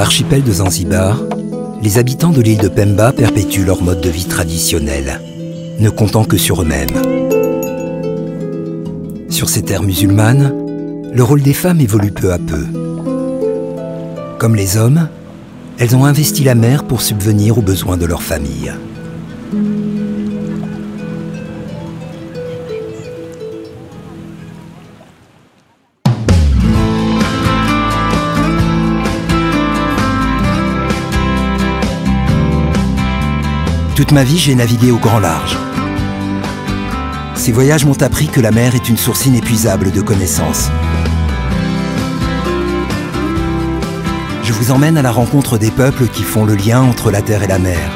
l'archipel de Zanzibar, les habitants de l'île de Pemba perpétuent leur mode de vie traditionnel, ne comptant que sur eux-mêmes. Sur ces terres musulmanes, le rôle des femmes évolue peu à peu. Comme les hommes, elles ont investi la mer pour subvenir aux besoins de leur famille. Toute ma vie, j'ai navigué au grand large. Ces voyages m'ont appris que la mer est une source inépuisable de connaissances. Je vous emmène à la rencontre des peuples qui font le lien entre la terre et la mer,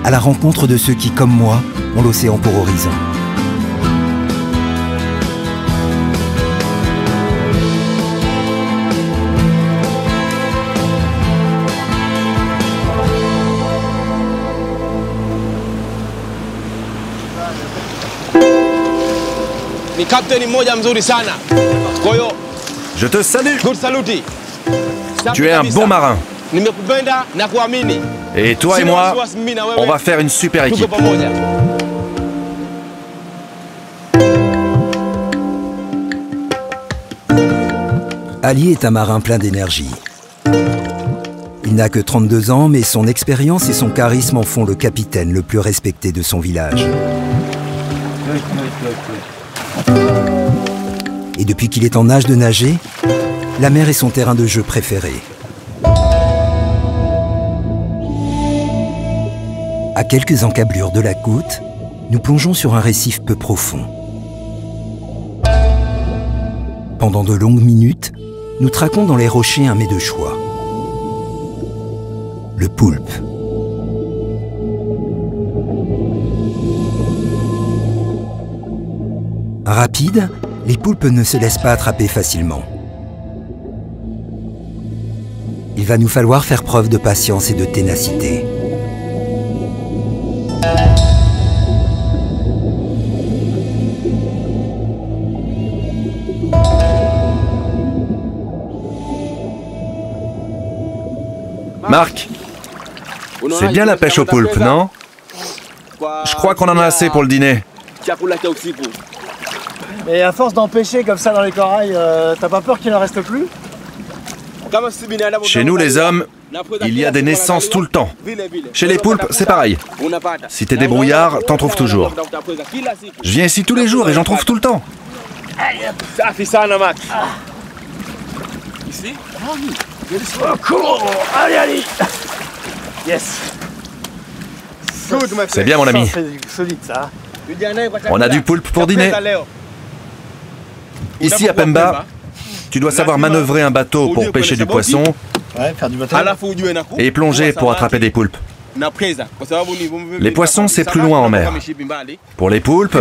à la rencontre de ceux qui, comme moi, ont l'océan pour horizon. Je te salue. Tu es un bon marin. Et toi et moi, on va faire une super équipe. Ali est un marin plein d'énergie. Il n'a que 32 ans, mais son expérience et son charisme en font le capitaine le plus respecté de son village. Et depuis qu'il est en âge de nager, la mer est son terrain de jeu préféré. À quelques encablures de la côte, nous plongeons sur un récif peu profond. Pendant de longues minutes, nous traquons dans les rochers un mets de choix. Le poulpe. Rapide, les poulpes ne se laissent pas attraper facilement. Il va nous falloir faire preuve de patience et de ténacité. Marc, c'est bien la pêche au poulpe, non? Je crois qu'on en a assez pour le dîner. Et à force d'en pêcher comme ça dans les corails, t'as pas peur qu'il en reste plus? Chez nous, les hommes, il y a des naissances tout le temps. Chez les poulpes, c'est pareil. Si t'es débrouillard, t'en trouves toujours. Je viens ici tous les jours et j'en trouve tout le temps. Ici? Oh, cool! Allez, allez! Yes! C'est bien, mon ami. Solide, ça. On a du poulpe pour dîner. Ici, à Pemba, tu dois savoir manœuvrer un bateau pour pêcher du poisson et plonger pour attraper des poulpes. Les poissons, c'est plus loin en mer. Pour les poulpes,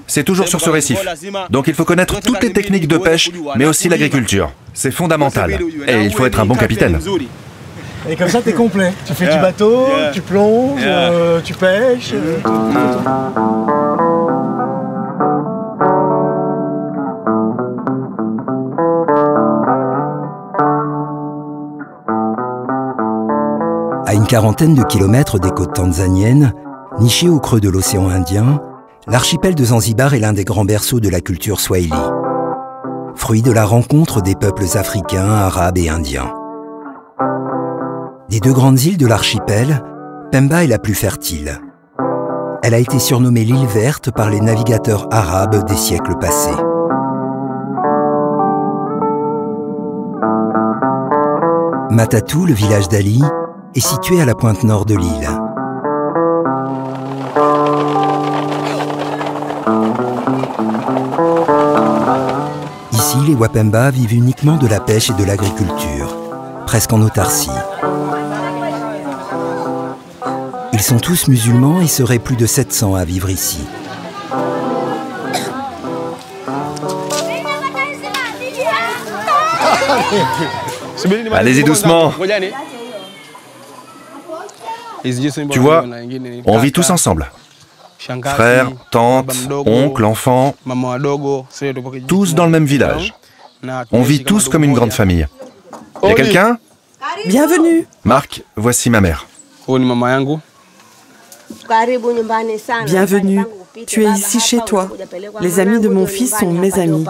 c'est toujours sur ce récif. Donc il faut connaître toutes les techniques de pêche, mais aussi l'agriculture. C'est fondamental. Et il faut être un bon capitaine. Et comme ça, t'es complet. Tu fais du bateau, tu plonges, tu pêches. À une quarantaine de kilomètres des côtes tanzaniennes, niché au creux de l'océan Indien, l'archipel de Zanzibar est l'un des grands berceaux de la culture swahili, fruit de la rencontre des peuples africains, arabes et indiens. Des deux grandes îles de l'archipel, Pemba est la plus fertile. Elle a été surnommée l'île verte par les navigateurs arabes des siècles passés. Matatou, le village d'Ali, est situé à la pointe nord de l'île. Ici, les Wapemba vivent uniquement de la pêche et de l'agriculture, presque en autarcie. Ils sont tous musulmans et seraient plus de 700 à vivre ici. Allez-y doucement. Tu vois, on vit tous ensemble. Frères, tantes, oncles, enfants, tous dans le même village. On vit tous comme une grande famille. Y a quelqu'un? Bienvenue. Marc, voici ma mère. Bienvenue. Tu es ici chez toi. Les amis de mon fils sont mes amis.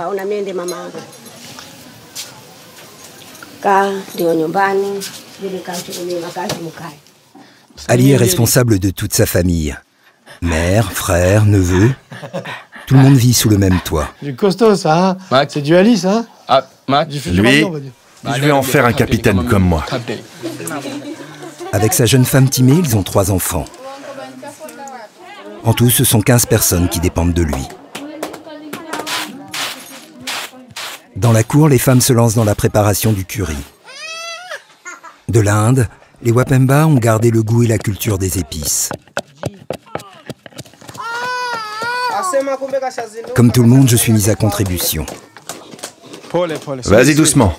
Ali est responsable de toute sa famille. Mère, frère, neveu. Tout le monde vit sous le même toit. Du costaud, ça, hein? C'est du Ali, ça? Lui, je vais en faire un capitaine comme moi. Avec sa jeune femme Timé, ils ont 3 enfants. En tout, ce sont 15 personnes qui dépendent de lui. Dans la cour, les femmes se lancent dans la préparation du curry. De l'Inde, les Wapemba ont gardé le goût et la culture des épices. Comme tout le monde, je suis mise à contribution. Vas-y doucement.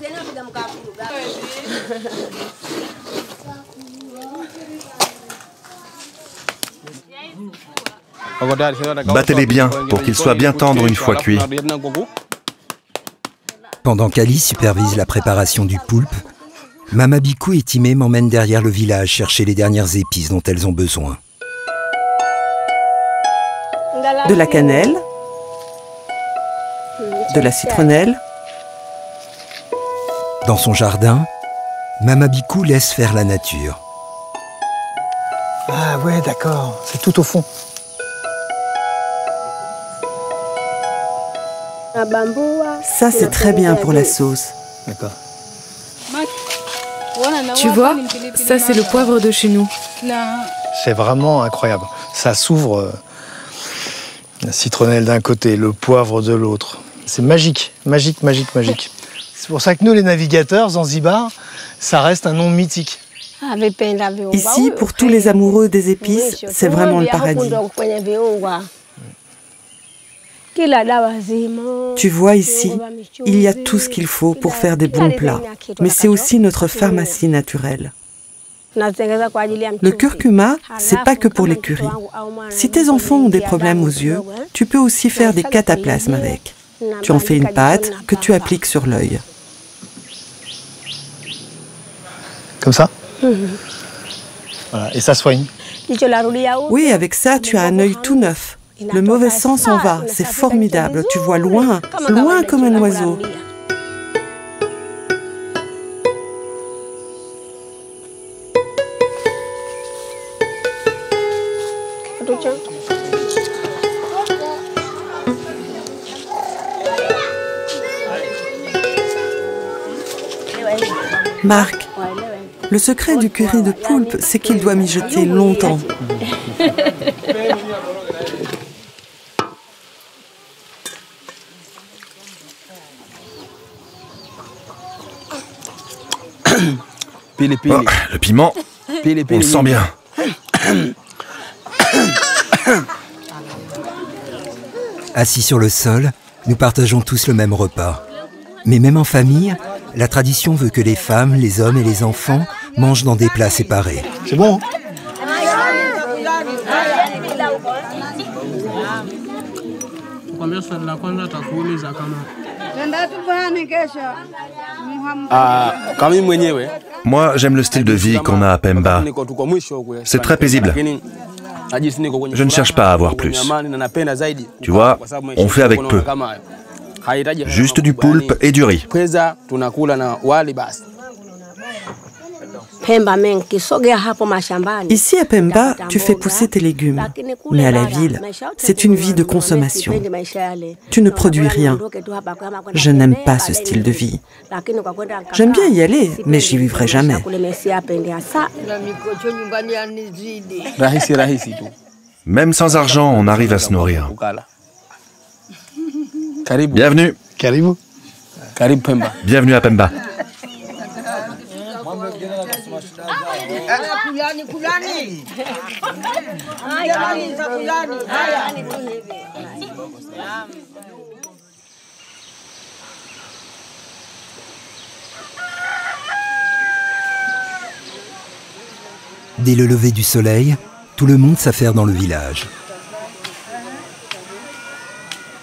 Battez-les bien pour qu'ils soient bien tendres une fois cuits. Pendant qu'Ali supervise la préparation du poulpe, Mama Bikou et Timé m'emmènent derrière le village chercher les dernières épices dont elles ont besoin. De la cannelle, de la citronnelle. Dans son jardin, Mama Bikou laisse faire la nature. Ah ouais, d'accord. C'est tout au fond. Ça, c'est très bien pour la sauce. D'accord. Tu vois, ça c'est le poivre de chez nous. C'est vraiment incroyable. Ça s'ouvre, la citronnelle d'un côté, le poivre de l'autre. C'est magique, magique, magique, magique. C'est pour ça que nous, les navigateurs, Zanzibar, ça reste un nom mythique. Ici, pour tous les amoureux des épices, c'est vraiment le paradis. Tu vois ici, il y a tout ce qu'il faut pour faire des bons plats, mais c'est aussi notre pharmacie naturelle. Le curcuma, c'est pas que pour les currys. Si tes enfants ont des problèmes aux yeux, tu peux aussi faire des cataplasmes avec. Tu en fais une pâte que tu appliques sur l'œil. Comme ça? Voilà, et ça soigne. Oui, avec ça, tu as un œil tout neuf. Le mauvais sang s'en va, c'est formidable. Tu vois loin, loin comme un oiseau. Marc, le secret du curry de poulpe, c'est qu'il doit mijoter longtemps. Oh, le piment, on le sent bien. Assis sur le sol, nous partageons tous le même repas. Mais même en famille, la tradition veut que les femmes, les hommes et les enfants mangent dans des plats séparés. C'est bon, hein? Moi, j'aime le style de vie qu'on a à Pemba. C'est très paisible. Je ne cherche pas à avoir plus. Tu vois, on fait avec peu. Juste du poulpe et du riz. Ici à Pemba, tu fais pousser tes légumes. Mais à la ville, c'est une vie de consommation. Tu ne produis rien. Je n'aime pas ce style de vie. J'aime bien y aller, mais j'y vivrai jamais. Même sans argent, on arrive à se nourrir. Bienvenue. Caribou. Bienvenue à Pemba. Dès le lever du soleil, tout le monde s'affaire dans le village.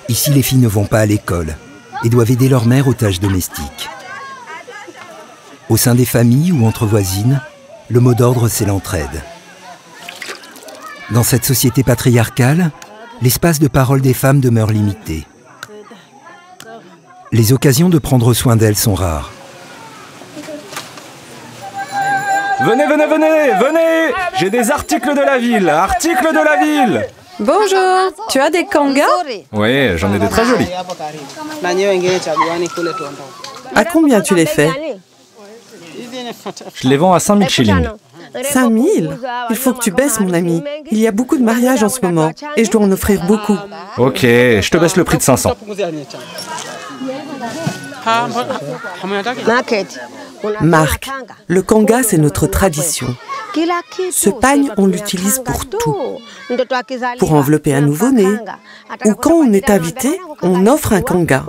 Ici, les filles ne vont pas à l'école et doivent aider leur mère aux tâches domestiques. Au sein des familles ou entre voisines, le mot d'ordre, c'est l'entraide. Dans cette société patriarcale, l'espace de parole des femmes demeure limité. Les occasions de prendre soin d'elles sont rares. Venez, venez, venez, venez! J'ai des articles de la ville, articles de la ville! Bonjour, tu as des kangas? Oui, j'en ai des très jolis. À combien tu les fais? Je les vends à 5000 shillings. 5000? Il faut que tu baisses, mon ami. Il y a beaucoup de mariages en ce moment et je dois en offrir beaucoup. Ok, je te baisse le prix de 500. Marc, le kanga, c'est notre tradition. Ce pagne, on l'utilise pour tout. Pour envelopper un nouveau-né. Ou quand on est invité, on offre un kanga.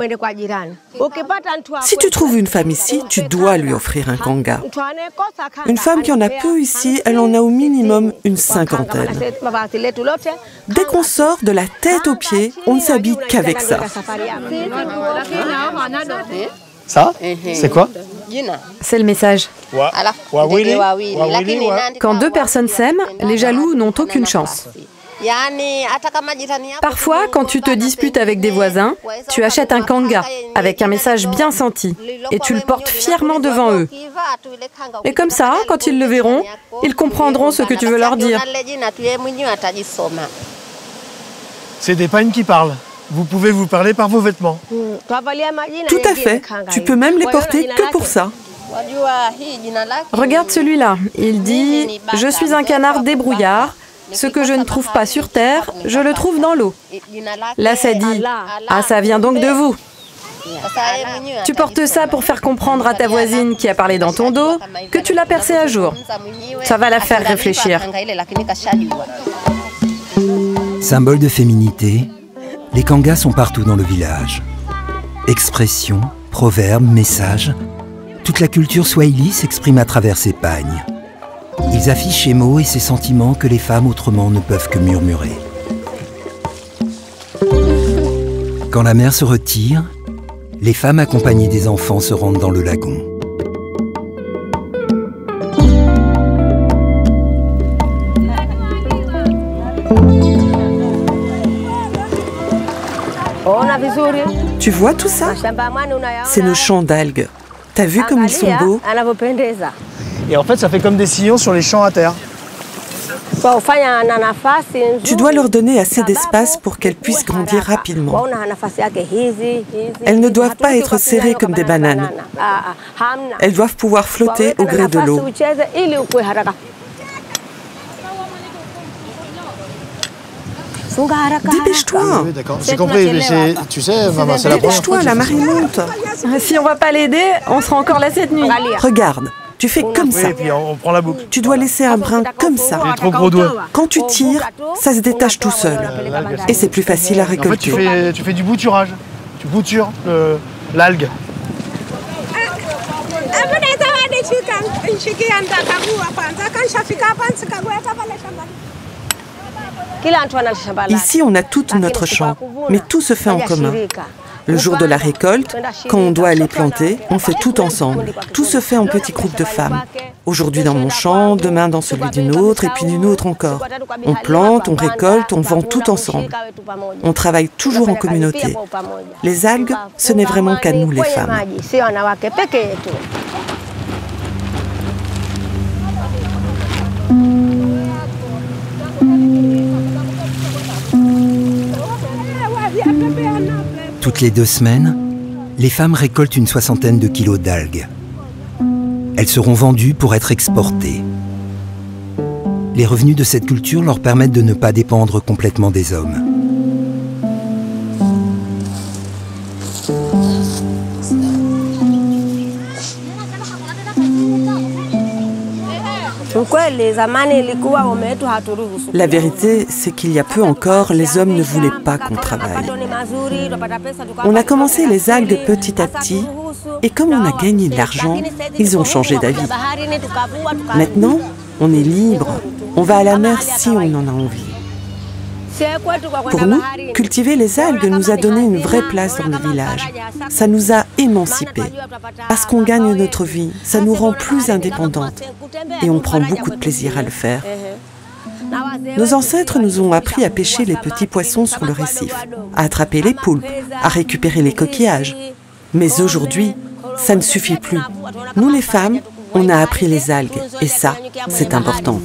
Si tu trouves une femme ici, tu dois lui offrir un kanga. Une femme qui en a peu ici, elle en a au minimum une 50aine. Dès qu'on sort de la tête aux pieds, on ne s'habille qu'avec ça. Ça, c'est quoi? C'est le message. Quand deux personnes s'aiment, les jaloux n'ont aucune chance. Parfois, quand tu te disputes avec des voisins, tu achètes un kanga avec un message bien senti et tu le portes fièrement devant eux. Et comme ça, quand ils le verront, ils comprendront ce que tu veux leur dire. C'est des pagnes qui parlent. Vous pouvez vous parler par vos vêtements. Tout à fait. Tu peux même les porter que pour ça. Regarde celui-là. Il dit « Je suis un canard débrouillard. Ce que je ne trouve pas sur terre, je le trouve dans l'eau. » Là, ça dit « Ah, ça vient donc de vous. » Tu portes ça pour faire comprendre à ta voisine qui a parlé dans ton dos que tu l'as percé à jour. Ça va la faire réfléchir. Symbole de féminité, les kangas sont partout dans le village. Expressions, proverbes, messages, toute la culture swahili s'exprime à travers ces pagnes. Ils affichent ces mots et ces sentiments que les femmes autrement ne peuvent que murmurer. Quand la mer se retire, les femmes accompagnées des enfants se rendent dans le lagon. Tu vois tout ça? C'est nos champs d'algues. T'as vu comme ils sont beaux? Et en fait, ça fait comme des sillons sur les champs à terre. Tu dois leur donner assez d'espace pour qu'elles puissent grandir rapidement. Elles ne doivent pas être serrées comme des bananes. Elles doivent pouvoir flotter au gré de l'eau. Dépêche-toi! Oui, d'accord. J'ai compris, mais tu sais, maman, c'est la première fois. Dépêche-toi, la marée monte! Si on va pas l'aider, on sera encore là cette nuit. Regarde, tu fais comme ça. Oui, et puis on prend la boucle. Tu dois laisser un brin comme ça. J'ai trop gros doigts. Quand tu tires, ça se détache tout seul. Et c'est plus facile à récolter. En fait, tu fais du bouturage. Tu boutures l'algue. Ici, on a tout notre champ, mais tout se fait en commun. Le jour de la récolte, quand on doit aller planter, on fait tout ensemble. Tout se fait en petits groupes de femmes. Aujourd'hui dans mon champ, demain dans celui d'une autre, et puis d'une autre encore. On plante, on récolte, on vend tout ensemble. On travaille toujours en communauté. Les algues, ce n'est vraiment qu'à nous les femmes. Toutes les 2 semaines, les femmes récoltent une 60aine de kilos d'algues. Elles seront vendues pour être exportées. Les revenus de cette culture leur permettent de ne pas dépendre complètement des hommes. La vérité, c'est qu'il y a peu encore, les hommes ne voulaient pas qu'on travaille. On a commencé les algues petit à petit, et comme on a gagné de l'argent, ils ont changé d'avis. Maintenant, on est libre. On va à la mer si on en a envie. Pour nous, cultiver les algues nous a donné une vraie place dans le village. Ça nous a émancipés. Parce qu'on gagne notre vie, ça nous rend plus indépendantes. Et on prend beaucoup de plaisir à le faire. Nos ancêtres nous ont appris à pêcher les petits poissons sur le récif, à attraper les poulpes, à récupérer les coquillages. Mais aujourd'hui, ça ne suffit plus. Nous les femmes, on a appris les algues. Et ça, c'est important.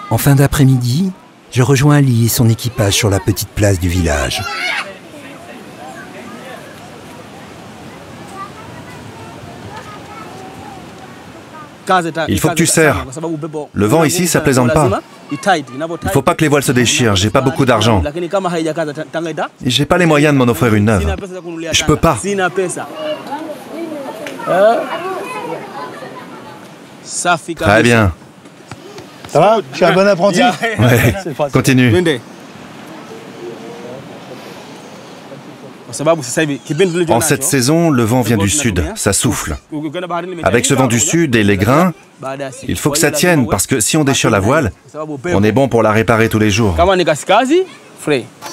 En fin d'après-midi, je rejoins Ali et son équipage sur la petite place du village. Il faut que tu serres. Le vent ici, ça plaisante pas. Il faut pas que les voiles se déchirent, j'ai pas beaucoup d'argent. Et j'ai pas les moyens de m'en offrir une neuve. Je peux pas. Très bien. Ça va? Je suis un bon apprenti? Ouais, continue. En cette saison, le vent vient du sud, ça souffle. Avec ce vent du sud et les grains, il faut que ça tienne, parce que si on déchire la voile, on est bon pour la réparer tous les jours.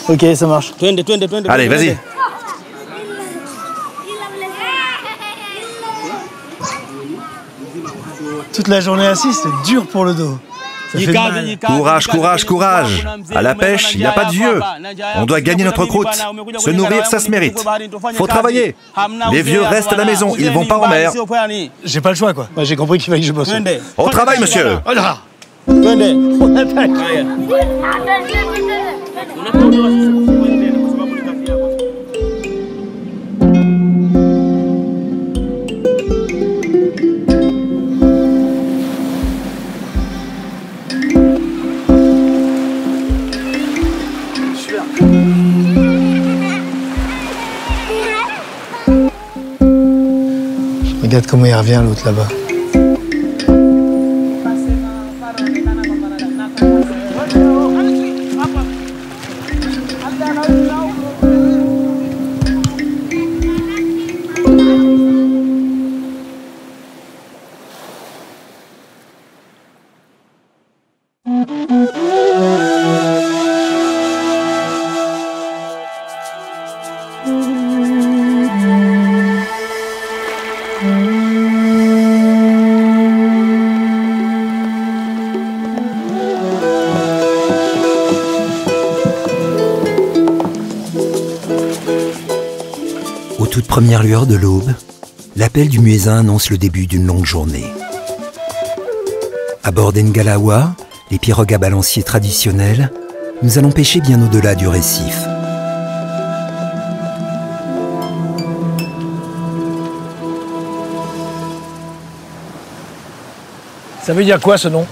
Ok, ça marche. Allez, vas-y. Toute la journée assis, c'est dur pour le dos. Ça fait mal. Courage, courage, courage. À la pêche, il n'y a pas de vieux. On doit gagner notre croûte. Se nourrir, ça se mérite. Faut travailler. Les vieux restent à la maison, ils vont pas en mer. J'ai pas le choix, quoi. Moi, j'ai compris qu'il fallait que je bosse. Au travail, monsieur. Oh là! On attaque. Regarde comment il revient l'autre là-bas. Aux toutes premières lueurs de l'aube, l'appel du muezzin annonce le début d'une longue journée. À bord d'Engalawa, les pirogues à balancier traditionnelles, nous allons pêcher bien au-delà du récif. Ça veut dire quoi ce nom?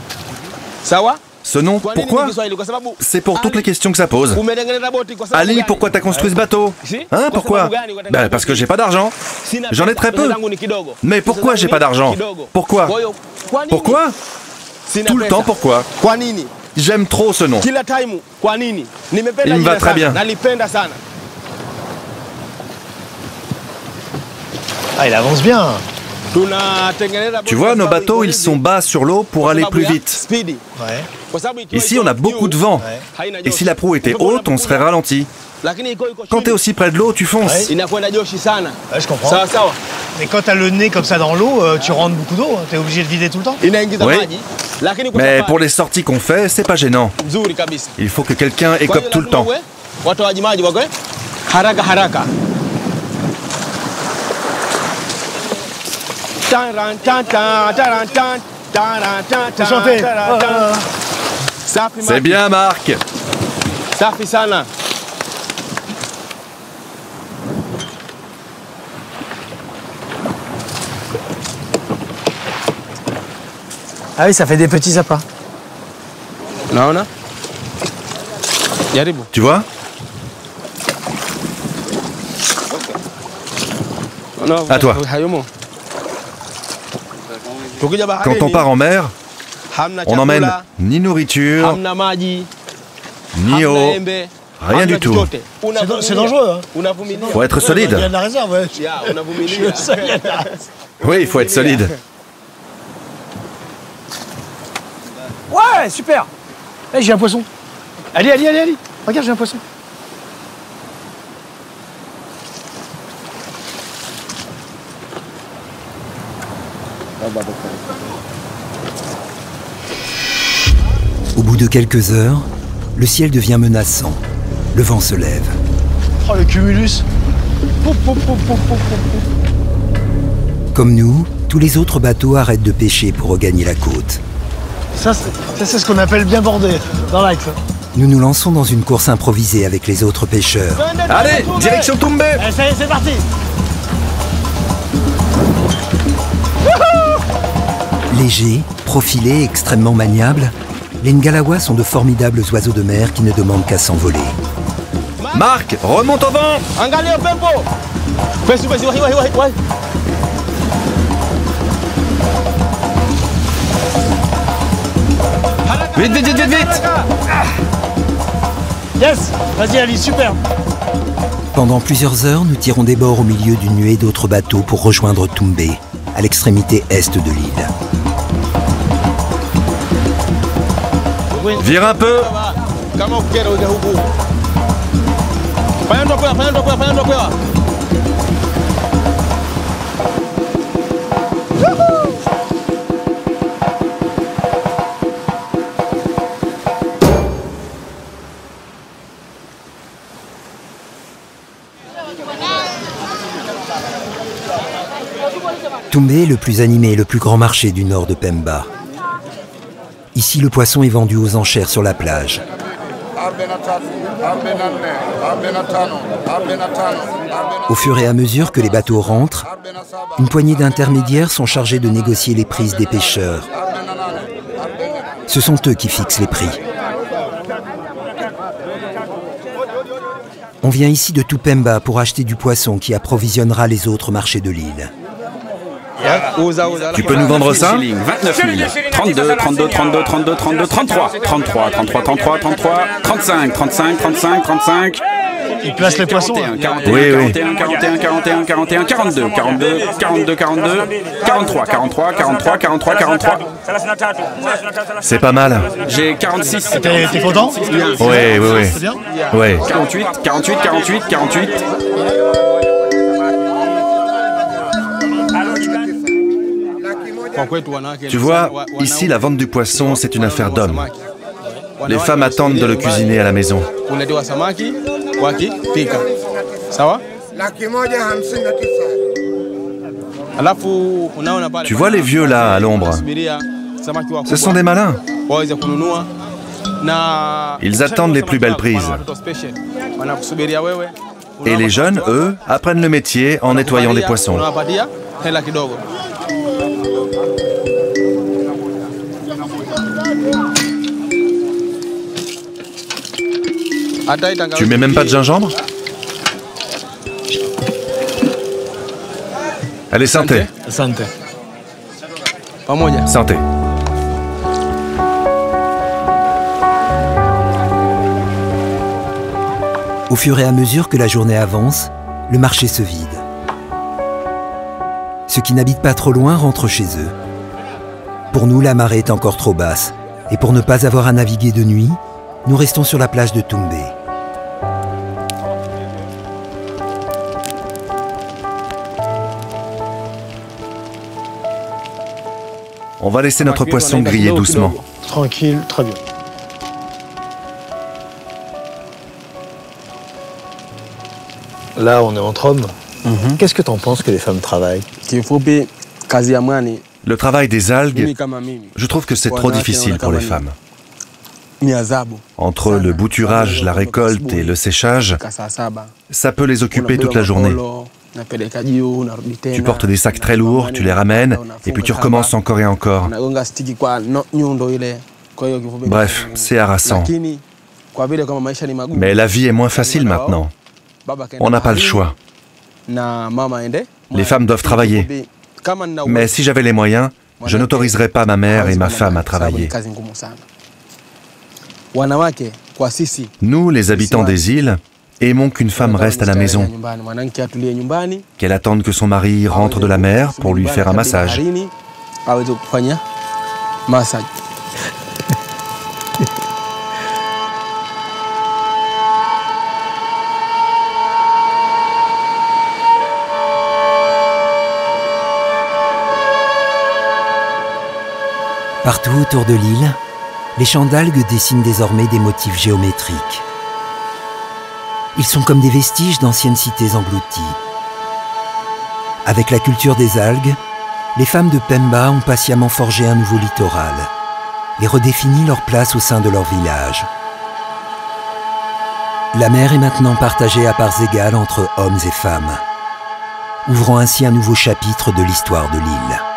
Ce nom, pourquoi? C'est pour toutes les questions que ça pose. Ali, pourquoi t'as construit ce bateau? Hein, pourquoi? Ben, parce que j'ai pas d'argent. J'en ai très peu. Mais pourquoi j'ai pas d'argent? Pourquoi? Pourquoi? Tout le temps, pourquoi? J'aime trop ce nom. Il me va très bien. Ah, il avance bien. Tu vois, nos bateaux, ils sont bas sur l'eau pour aller plus vite. Ouais. Ici, on a beaucoup de vent. Et si la proue était haute, on serait ralenti. Quand t'es aussi près de l'eau, tu fonces. Ouais, je comprends. Mais quand t'as le nez comme ça dans l'eau, tu rentres beaucoup d'eau. T'es obligé de vider tout le temps. Oui. Mais pour les sorties qu'on fait, c'est pas gênant. Il faut que quelqu'un écope tout le temps. Chanter. C'est bien, Marc. Ah oui, ça fait des petits appâts. Tu vois? À toi. Quand on part en mer, on n'emmène ni nourriture, ni eau, Rien du tout. C'est dangereux, hein. Faut être solide. Il y a de la réserve, ouais. Oui, il faut être solide. Ouais, super. Hey, j'ai un poisson. Allez. Regarde, j'ai un poisson. Au bout de quelques heures, le ciel devient menaçant. Le vent se lève. Oh, le cumulus. Comme nous, tous les autres bateaux arrêtent de pêcher pour regagner la côte. Ça c'est ce qu'on appelle bien bordé dans l'axe. Nous nous lançons dans une course improvisée avec les autres pêcheurs. Allez, direction Tumbé. Ça y est, c'est parti. Légers, profilés, extrêmement maniables, les ngalawa sont de formidables oiseaux de mer qui ne demandent qu'à s'envoler. Marc, remonte au vent. Vite. Yes. Vas-y Ali, super. Pendant plusieurs heures, nous tirons des bords au milieu d'une nuée d'autres bateaux pour rejoindre Tumbé, à l'extrémité est de l'île. Vire un peu. Tumbé est le plus animé et le plus grand marché du nord de Pemba. Ici, le poisson est vendu aux enchères sur la plage. Au fur et à mesure que les bateaux rentrent, une poignée d'intermédiaires sont chargés de négocier les prises des pêcheurs. Ce sont eux qui fixent les prix. On vient ici de tout Pemba pour acheter du poisson qui approvisionnera les autres marchés de l'île. Tu peux nous vendre ça? 29 000, 32, 32, 32, 32, 32, 33, 33, 33, 33, 33, 35, 35, 35, 35. Il place les poissons. 41, Oui. 41, 41, 41, 41, 42, 42, 42, 42, 43, 43, 43, 43, 43. C'est pas mal. J'ai 46. T'es content? Oui. C'est bien? Oui. 48, 48, 48, 48. Tu vois, ici, la vente du poisson, c'est une affaire d'hommes. Les femmes attendent de le cuisiner à la maison. Tu vois les vieux là, à l'ombre? Ce sont des malins. Ils attendent les plus belles prises. Et les jeunes, eux, apprennent le métier en nettoyant des poissons. Tu mets même pas de gingembre? Allez, santé. Santé. Santé. Au fur et à mesure que la journée avance, le marché se vide. Ceux qui n'habitent pas trop loin rentrent chez eux. Pour nous, la marée est encore trop basse. Et pour ne pas avoir à naviguer de nuit, nous restons sur la plage de Tumbé. On va laisser notre poisson griller doucement. Tranquille, très bien. Là, on est entre hommes. Qu'est-ce que tu en penses que les femmes travaillent? Le travail des algues, je trouve que c'est trop difficile pour les femmes. Entre le bouturage, la récolte et le séchage, ça peut les occuper toute la journée. Tu portes des sacs très lourds, tu les ramènes, et puis tu recommences encore et encore. Bref, c'est harassant. Mais la vie est moins facile maintenant. On n'a pas le choix. Les femmes doivent travailler. Mais si j'avais les moyens, je n'autoriserais pas ma mère et ma femme à travailler. Nous, les habitants des îles, aimons qu'une femme reste à la maison, qu'elle attende que son mari rentre de la mer pour lui faire un massage. Partout autour de l'île, les champs d'algues dessinent désormais des motifs géométriques. Ils sont comme des vestiges d'anciennes cités englouties. Avec la culture des algues, les femmes de Pemba ont patiemment forgé un nouveau littoral et redéfini leur place au sein de leur village. La mer est maintenant partagée à parts égales entre hommes et femmes, ouvrant ainsi un nouveau chapitre de l'histoire de l'île.